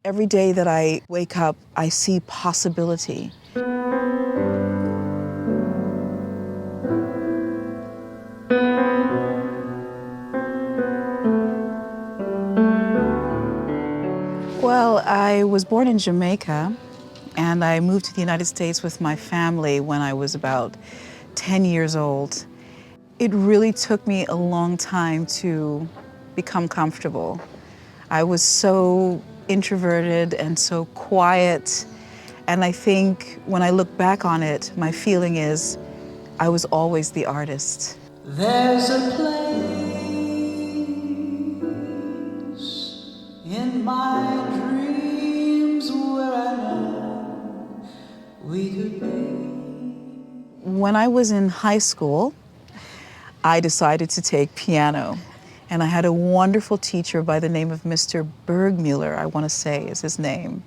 Every day that I wake up, I see possibility. Well, I was born in Jamaica, and I moved to the United States with my family when I was about 10 years old. It really took me a long time to become comfortable. I was so introverted and so quiet, and I think when I look back on it, my feeling is I was always the artist. There's a place in my dreams where I know we could be. When I was in high school, I decided to take piano. And I had a wonderful teacher by the name of Mr. Bergmuller, I want to say is his name.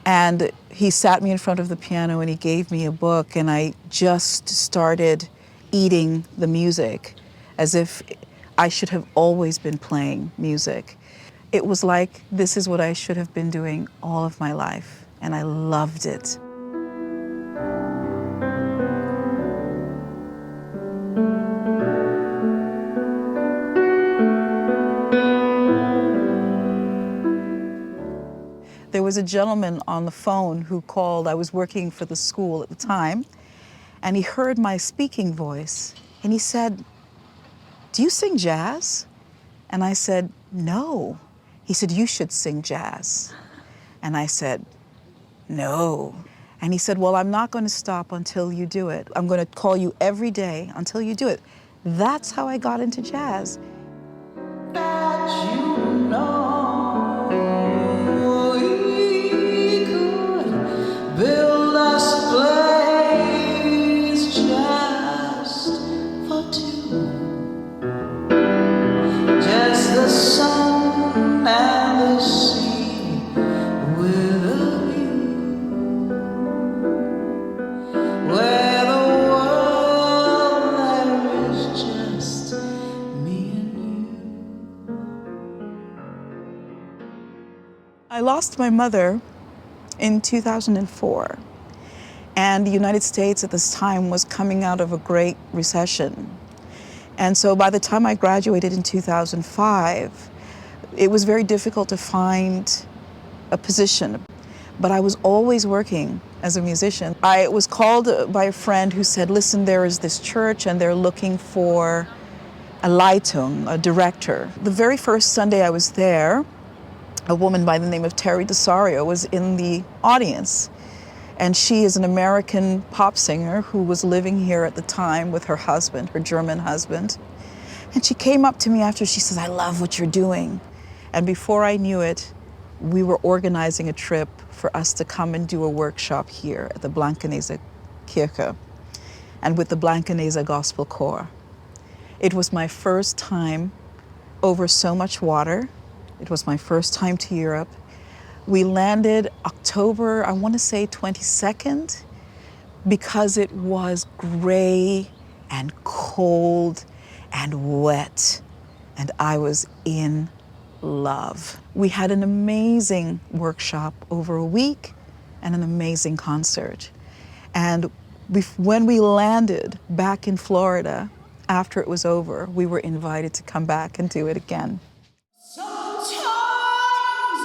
And he sat me in front of the piano and he gave me a book, and I just started eating the music as if I should have always been playing music. It was like, this is what I should have been doing all of my life, and I loved it. There was a gentleman on the phone who called. I was working for the school at the time, and he heard my speaking voice, and he said, "Do you sing jazz?" And I said, "No." He said, "You should sing jazz." And I said, "No." And he said, "Well, I'm not going to stop until you do it. I'm going to call you every day until you do it." That's how I got into jazz. That you know we could build us a place just for two. Just the sun and the sea with a view where the world there is just me and you. I lost my mother in 2004, and the United States at this time was coming out of a great recession. And so by the time I graduated in 2005, it was very difficult to find a position. But I was always working as a musician. I was called by a friend who said, "Listen, there is this church and they're looking for a Leitung, a director." The very first Sunday I was there, a woman by the name of Terry DeSario was in the audience. And she is an American pop singer who was living here at the time with her husband, her German husband. And she came up to me after, she says, "I love what you're doing." And before I knew it, we were organizing a trip for us to come and do a workshop here at the Blankenese Kirche and with the Blankenese Gospel Choir. It was my first time over so much water. It was my first time to Europe. We landed October, I want to say 22nd, because it was gray and cold and wet, and I was in love. We had an amazing workshop over a week and an amazing concert. And when we landed back in Florida, after it was over, we were invited to come back and do it again. Sometimes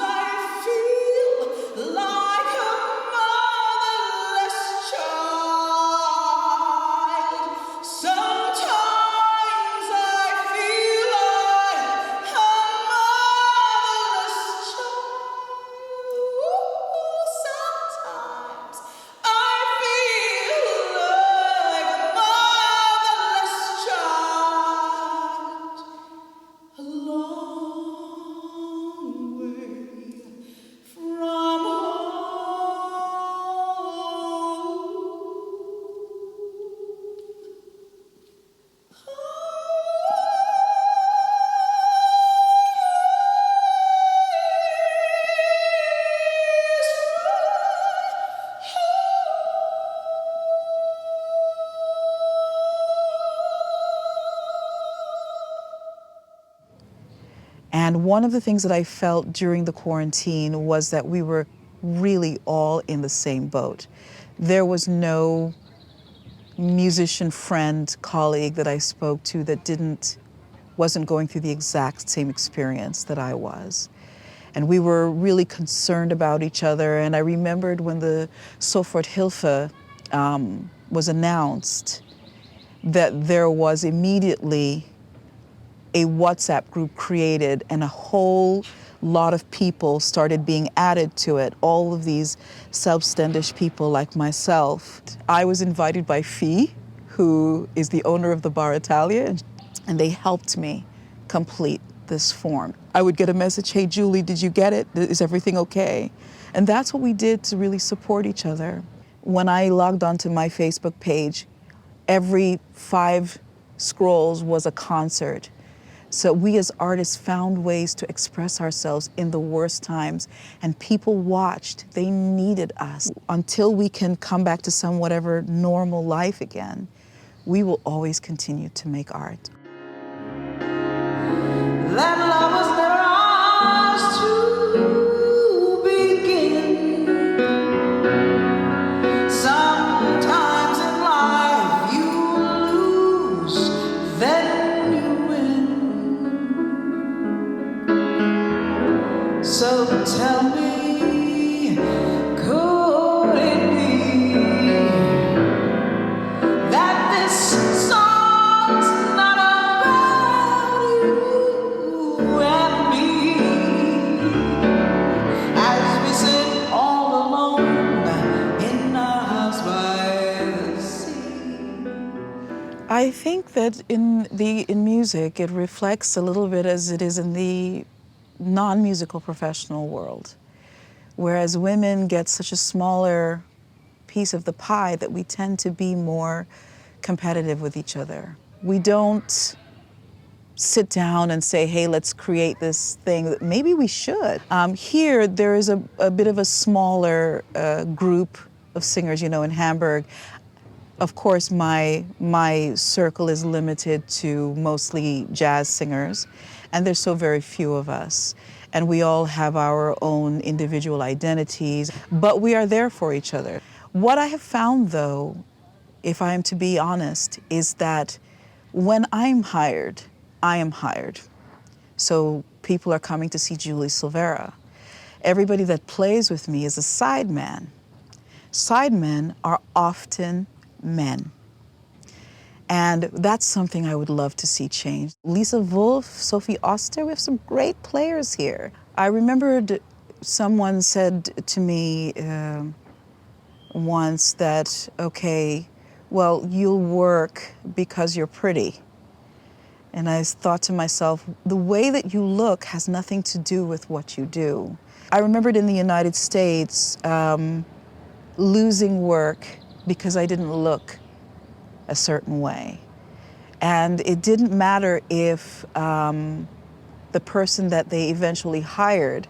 I feel like a motherless child. Sometimes I feel like a motherless child. Sometimes I feel like a motherless child. Alone. And one of the things that I felt during the quarantine was that we were really all in the same boat. There was no musician friend, colleague that I spoke to that wasn't going through the exact same experience that I was. And we were really concerned about each other. And I remembered when the Soforthilfe was announced, that there was immediately a WhatsApp group created and a whole lot of people started being added to it, all of these selbstständig people like myself. I was invited by Fee, who is the owner of the Bar Italia, and they helped me complete this form. I would get a message, hey Julie, did you get it? Is everything okay? And that's what we did to really support each other. When I logged onto my Facebook page, every 5 scrolls was a concert. So we as artists found ways to express ourselves in the worst times, and people watched. They needed us. Until we can come back to some whatever normal life again, we will always continue to make art. That love was never ours to begin. Sometimes in life you lose, then you win. So tell me, could it be that this song's not about you and me, as we sit all alone in our house by the sea? I think that in music, it reflects a little bit as it is in the non-musical professional world. Whereas women get such a smaller piece of the pie that we tend to be more competitive with each other. We don't sit down and say, hey, let's create this thing. Maybe we should. Here, there is a bit of a smaller group of singers, you know, in Hamburg. Of course, my circle is limited to mostly jazz singers, and there's so very few of us. And we all have our own individual identities, but we are there for each other. What I have found, though, if I am to be honest, is that when I'm hired, I am hired. So people are coming to see Julie Silvera. Everybody that plays with me is a sideman. Sidemen are often men. And that's something I would love to see change. Lisa Wolf, Sophie Oster, we have some great players here. I remembered someone said to me once that, okay, well, you'll work because you're pretty. And I thought to myself, the way that you look has nothing to do with what you do. I remembered in the United States losing work because I didn't look a certain way. And it didn't matter if the person that they eventually hired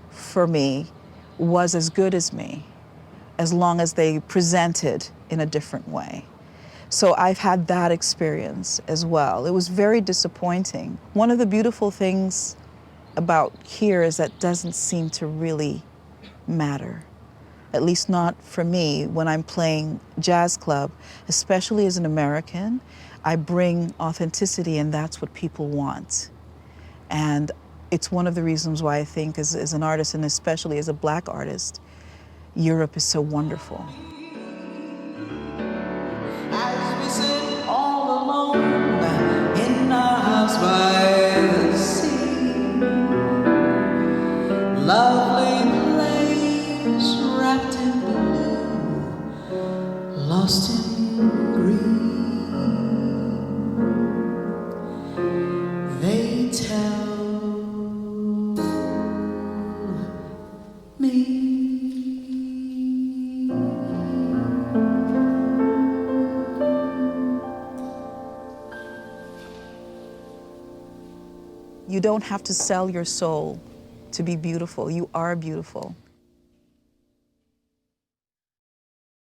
for me was as good as me, as long as they presented in a different way. So I've had that experience as well. It was very disappointing. One of the beautiful things about here is that it doesn't seem to really matter. At least not for me when I'm playing jazz club, especially as an American. I bring authenticity, and that's what people want. And it's one of the reasons why I think as an artist, and especially as a Black artist, Europe is so wonderful. As we sit all alone in our house by the sea, lovely place wrapped in blue, lost in green. They tell me. You don't have to sell your soul to be beautiful. You are beautiful.